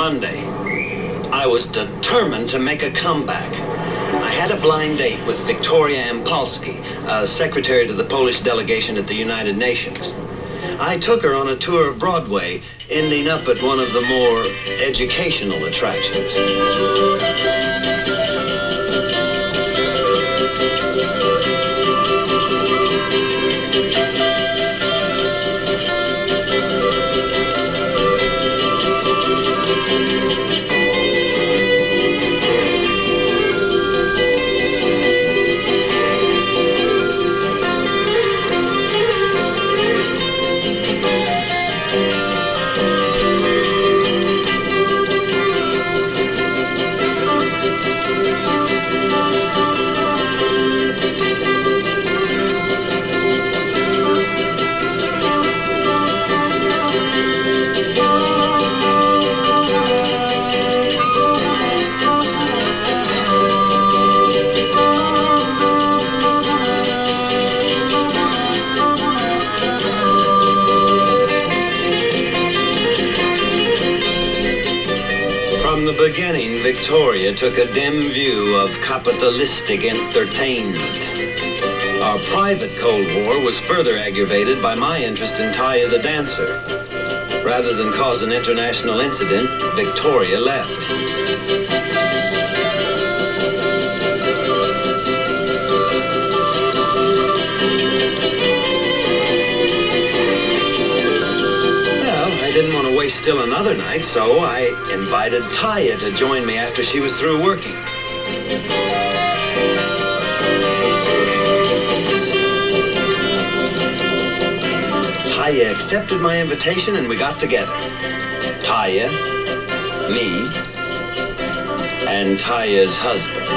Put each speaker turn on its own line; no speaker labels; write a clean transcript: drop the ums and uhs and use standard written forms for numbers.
Monday. I was determined to make a comeback. I had a blind date with Victoria Ampalski, secretary to the Polish delegation at the United Nations. I took her on a tour of Broadway, ending up at one of the more educational attractions. From the beginning, Victoria took a dim view of capitalistic entertainment. Our private Cold War was further aggravated by my interest in Taya the dancer. Rather than cause an international incident, Victoria left. I didn't want to waste still another night, so I invited Taya to join me after she was through working. Taya accepted my invitation and we got together. Taya, me, and Taya's husband.